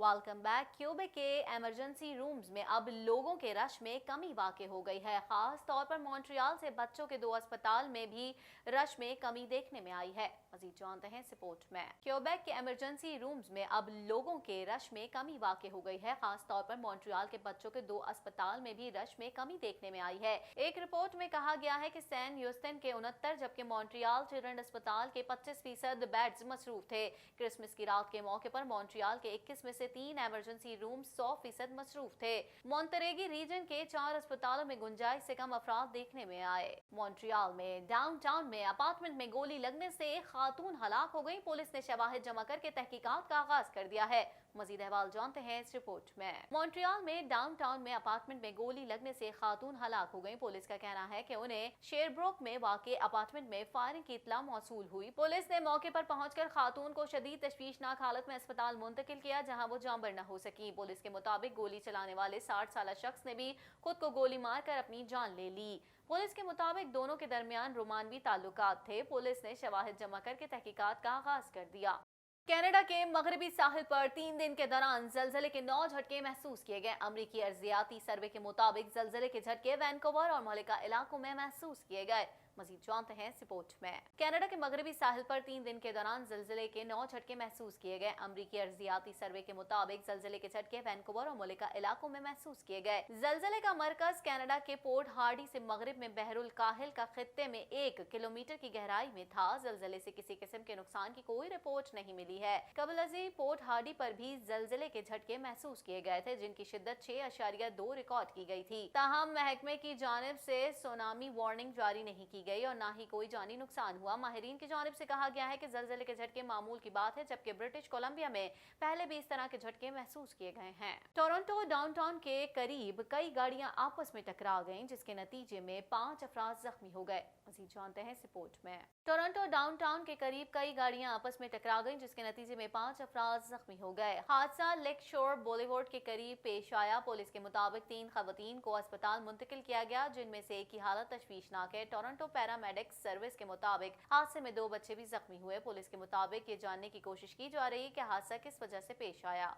Welcome back. Quebec के emergency rooms में अब लोगों के रश में कमी वाक़ई हो गई है। खास तौर पर मॉन्ट्रियल से बच्चों के 2 अस्पताल में भी रश में कमी देखने में आई है। मजीद जानते हैं इस रिपोर्ट में। क्यूबेक के एमरजेंसी रूम्स में अब लोगों के रश में कमी वाक़ई हो गई है। खास तौर पर मॉन्ट्रियल के बच्चों के 2 अस्पताल में भी रश में कमी देखने में आई है। एक रिपोर्ट में कहा गया है कि सैन ह्यूस्टन के 69 जबकि मॉन्ट्रियल चिल्ड्रन अस्पताल के 25% बेड्स मसरूफ थे। क्रिसमस की रात के मौके पर मॉन्ट्रियल के 21 में से 3 एमरजेंसी रूम 100% मसरूफ थे। मोंटेरेगी रीजन के 4 अस्पतालों में गुंजाइश से कम अफराद देखने में आए। मॉन्ट्रियल में डाउनटाउन में अपार्टमेंट में गोली लगने से एक खातून हलाक हो गई। पुलिस ने शवाहिद जमा करके तहकीकात का आगाज कर दिया है। मजीद अहवाल जानते हैं इस रिपोर्ट में। मॉन्ट्रियल में डाउनटाउन में अपार्टमेंट में गोली लगने से एक खातून हलाक हो गई। पुलिस का कहना है कि उन्हें शेरब्रोक में वाक़ई अपार्टमेंट में फायरिंग की इत्तला मौसूल हुई। पुलिस ने मौके पर पहुंचकर खातून को शदीद तशवीशनाक हालत में अस्पताल मुंतकिल किया, जहां वो जांबर न हो सकी। पुलिस के मुताबिक गोली चलाने वाले 60 साल शख्स ने भी खुद को गोली मारकर अपनी जान ले ली। पुलिस के मुताबिक दोनों के दरमियान रोमानवी ताल्लुकात थे। पुलिस ने शवाहिद जमा करके तहकीकात का आगाज कर दिया। कनाडा के मगरबी साहिल पर 3 दिन के दौरान जलजले के 9 झटके महसूस किए गए। अमरीकी अर्जियाती सर्वे के मुताबिक जलजले के झटके वैनकूवर और मलिका इलाकों में महसूस किए गए। मजीद जानते हैं इस रिपोर्ट में। कनाडा के मगरबी साहिल पर 3 दिन के दौरान जलजले के 9 झटके महसूस किए गए। अमरीकी अर्जियाती सर्वे के मुताबिक जलजले के झटके वैनकूवर और मलिका इलाकों में महसूस किए गए। जलजले का मरकज कनाडा के पोर्ट हार्डी से मगरिब में बहरुल काहिल का खित्ते में 1 किलोमीटर की गहराई में था। जलजले से किसी किस्म के नुकसान की कोई रिपोर्ट नहीं मिली है। कबल अज़ीं पोर्ट हार्डी पर भी जलजले के झटके महसूस किए गए थे, जिनकी शिद्दत 6.2 रिकॉर्ड की गई थी। ताहम महकमे की जानिब से सुनामी वार्निंग जारी नहीं की गई और ना ही कोई जानी नुकसान हुआ। माहिरीन की जानिब से कहा गया है कि जलजले के झटके मामूल की बात है, जबकि ब्रिटिश कोलंबिया में पहले भी इस तरह के झटके महसूस किए गए हैं। टोरंटो डाउनटाउन के करीब कई गाड़ियां आपस में टकरा गईं, जिसके नतीजे में 5 अफराद जख्मी हो गए। मज़ीद जानते हैं इस रिपोर्ट में। टोरंटो डाउनटाउन के करीब कई गाड़ियां आपस में टकरा गईं, जिसके नतीजे में 5 अफराद जख्मी हो गए। हादसा लेक शोर बोलीवुड के करीब पेश आया। पुलिस के मुताबिक 3 खवातीन को अस्पताल मुंतकिल किया गया, जिनमें से एक की हालत तशवीशनाक है। टोरंटो पैरामेडिक सर्विस के मुताबिक हादसे में 2 बच्चे भी जख्मी हुए। पुलिस के मुताबिक ये जानने की कोशिश की जा रही है कि हादसा किस वजह से पेश आया।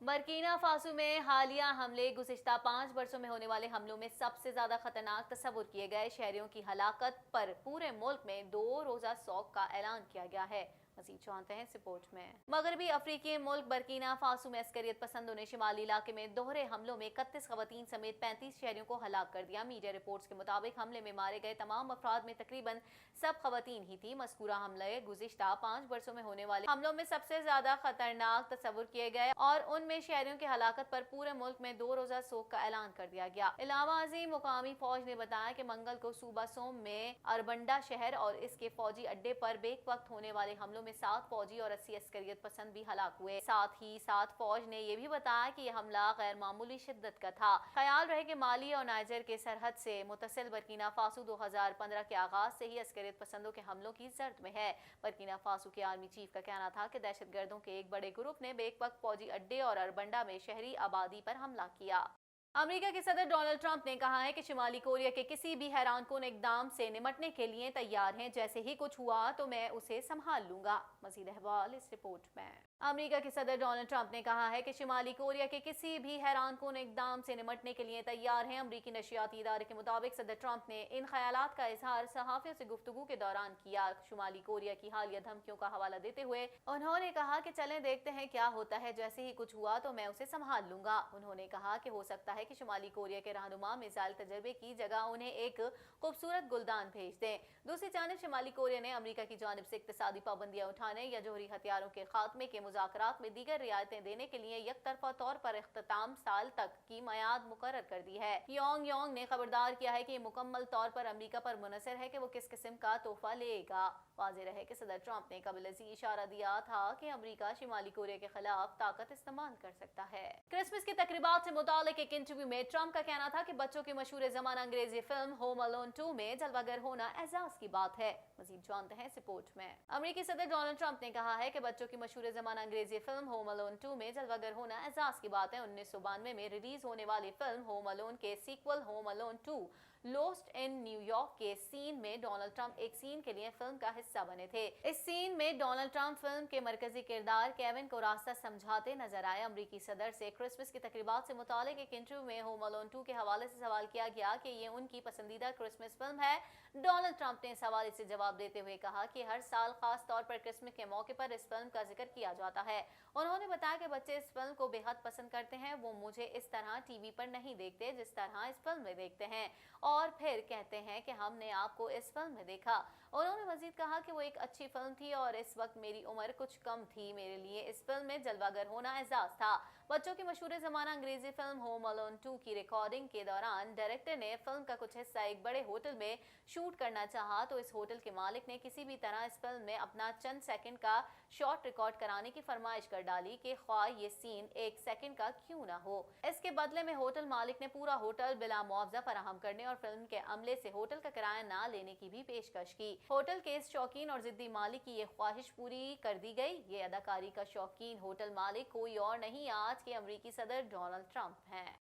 बर्किना फासो में हालिया हमले गुज़िश्ता 5 बरसों में होने वाले हमलों में सबसे ज्यादा खतरनाक तस्वुर किए गए। शहरियों की हलाकत पर पूरे मुल्क में 2 रोजा शोक का ऐलान किया गया है। मज़ीद जानते हैं इस रिपोर्ट में। मगरबी अफ्रीकी मुल्क बर्किना फासो में अस्करियत पसंदों ने शिमाली इलाके में दोहरे हमलों में 31 खवातीन समेत 35 शहरियों को हलाक कर दिया। मीडिया रिपोर्ट्स के मुताबिक हमले में मारे गए तमाम अफराद में तकरीबन सब खवातीन ही थी। मज़कूरा हमले गुज़िश्ता 5 बरसों में होने वाले हमलों में सबसे ज्यादा खतरनाक तस्वुर किए गए और उनमें शहरियों की हलाकत पर पूरे मुल्क में 2 रोजा शोक का ऐलान कर दिया गया। इलावा अज़ीम मुकामी फौज ने बताया कि मंगल को सूबा सोम में अरबंडा शहर और इसके फौजी अड्डे पर बेक वक्त होने वाले हमलों में 7 फौजी और 80 अस्करियत पसंद भी हलाक हुए। साथ ही फौज ने यह भी बताया कि यह हमला गैर मामूली शिद्दत का था। ख्याल रहे कि माली और नाइजर के सरहद से मुतसिल बर्किना फासो 2015 के आगाज से ही अस्करियत पसंदों के हमलों की जर्द में है। बर्किना फासो के आर्मी चीफ का कहना था कि दहशतगर्दों के एक बड़े ग्रुप ने बेक वक्त फौजी अड्डे और अरबंडा में शहरी आबादी पर हमला किया। अमेरिका के सदर डोनाल्ड ट्रंप ने कहा है कि शिमाली कोरिया के किसी भी हैरानकुन इकदाम से निमटने के लिए तैयार हैं। जैसे ही कुछ हुआ तो मैं उसे संभाल लूंगा। मजीद अहवाल इस रिपोर्ट में। अमेरिका के सदर डोनाल्ड ट्रंप ने कहा है कि शिमाली कोरिया के किसी भी हैरानकुन इकदाम से निमटने के लिए तैयार हैं। अमेरिकी नशियाती इदारे के मुताबिक सदर ट्रंप ने इन ख्यालात का इजहार सहाफियों से गुफ्तगू के दौरान किया। शिमाली कोरिया की हालिया धमकियों का हवाला देते हुए उन्होंने कहा कि चलें देखते हैं क्या होता है, जैसे ही कुछ हुआ तो मैं उसे संभाल लूंगा। उन्होंने कहा कि हो सकता है कि शिमाली कोरिया के रहनुमा मिसाइल तजर्बे की जगह उन्हें एक खूबसूरत गुलदान भेज दें। दूसरी जानिब शिमाली कोरिया ने अमेरिका की जानिब से इक्तिसादी पाबंदियां उठाने या जोहरी हथियारों के खात्मे के मुज़ाकरात में दीगर रियायतें देने के लिए यकतरफा तौर पर इख्तिताम साल तक की मियाद मुकर्रर कर दी है। योंग ने खबरदार किया है कि ये मुकम्मल तौर पर अमेरिका पर मुनहसर है कि वो किस किस्म का तोहफा लेगा। वाज़ेह रहे कि सदर ट्रंप ने कबल अज़ीं इशारा दिया था कि अमेरिका शिमाली कोरिया के खिलाफ ताकत इस्तेमाल कर सकता है। क्रिसमस की तकरीबात से मुतालिक एक इंटरव्यू में ट्रंप का कहना था कि बच्चों की मशहूर ज़माना अंग्रेजी फिल्म होम अलोन 2 में जलवागर होना एजाज की बात है। मज़ीद जानते हैं इस रिपोर्ट में। अमेरिकी सदर डोनाल्ड ट्रंप ने कहा है कि बच्चों की मशहूर ज़माना अंग्रेजी फिल्म होम अलोन 2 में जलवागर होना एजाज की बात है। 1992 में रिलीज होने वाली फिल्म होम अलोन के sequel home alone 2 lost in New York के सीन में डोनाल्ड ट्रंप एक सीन के लिए फिल्म का हिस्सा बने थे। इस सीन में डोनाल्ड ट्रंप फिल्म के मरकजी किरदार केविन को रास्ता समझाते नजर आए। अमरीकी सदर से क्रिसमस की तकरीबात से मुतालिक एक इंटरव्यू में होम अलोन 2 के हवाले से सवाल किया गया कि ये उनकी पसंदीदा क्रिसमस फिल्म है। डोनाल्ड ट्रंप ने इस हवाले से जवाब देते हुए कहा कि हर साल खास तौर पर क्रिसमस के मौके पर इस फिल्म का जिक्र किया जाता है। उन्होंने बताया कि बच्चे इस फिल्म को बेहद पसंद करते हैं। वो मुझे इस तरह टीवी पर नहीं देखते जिस तरह इस फिल्म में देखते हैं और फिर कहते हैं कि हमने आपको इस फिल्म में देखा। उन्होंने मजीद कहा कि वो एक अच्छी फिल्म थी और इस वक्त मेरी उम्र कुछ कम थी। मेरे लिए इस फिल्म में जलवागर होना एजाज था। बच्चों की मशहूर ज़माना अंग्रेजी फिल्म होम अलोन 2 की रिकॉर्डिंग के दौरान डायरेक्टर ने फिल्म का कुछ हिस्सा एक बड़े होटल में शूट करना चाहा तो इस होटल के मालिक ने किसी भी तरह इस फिल्म में अपना चंद सेकंड का शॉट रिकॉर्ड कराने की फरमाइश कर डाली कि ख्वाह ये सीन एक सेकंड का क्यों ना हो। इसके बदले में होटल मालिक ने पूरा होटल बिला मुआवजा फराहम करने और फिल्म के अमले से होटल का किराया ना लेने की भी पेशकश की। होटल के इस शौकीन और जिद्दी मालिक की ये ख्वाहिश पूरी कर दी गई। ये अदाकारी का शौकीन होटल मालिक कोई और नहीं, आज के अमरीकी सदर डोनाल्ड ट्रंप हैं।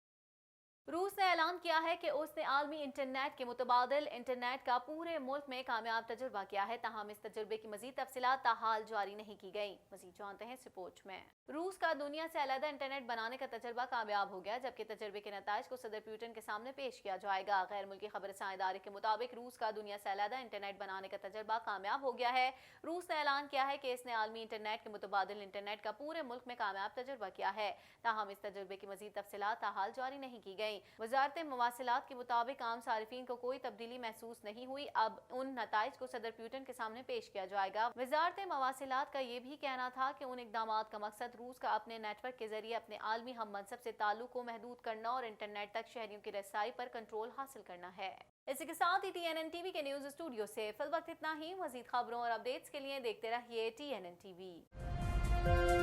रूस ने ऐलान किया है कि उसने आलमी इंटरनेट के मुतबादिल इंटरनेट का पूरे मुल्क में कामयाब तजुर्बा किया है। ताहम इस तजुर्बे की मजीद तफसीलात ताहाल जारी नहीं की गई। मजीद जानते हैं इस रिपोर्ट में। रूस का दुनिया से अलग इंटरनेट बनाने का तजुर्बा कामयाब हो गया, जबकि तजुर्बे के नताइज को सदर पुतिन के सामने पेश किया जाएगा। गैर मुल्की खबरसां इदारे के मुताबिक रूस का दुनिया से अलग इंटरनेट बनाने का तजुर्बा कामयाब हो गया है। रूस ने ऐलान किया है कि इसने आलमी इंटरनेट के मुतबादिल इंटरनेट का पूरे मुल्क में कामयाब तजुर्बा किया है। ताहम इस तजुर्बे की मजीद तफसीलात ताहाल जारी नहीं की गई। वजारत मवासिलात के मुताबिक आम सारिफीन को कोई तब्दीली महसूस नहीं हुई। अब उन नताइज को सदर पुतिन के सामने पेश किया जाएगा। वजारत मवासिलात का ये भी कहना था कि उन इकदामात का मकसद रूस का अपने नेटवर्क के जरिए अपने आलमी हम मनसब से ताल्लुक को महदूद करना और इंटरनेट तक शहरियों की रसाई पर कंट्रोल हासिल करना है। इसी के साथ ही TNN TV के न्यूज स्टूडियो से फिल वक्त इतना ही। मजीद खबरों और अपडेट्स के लिए देखते रहिए TNN TV।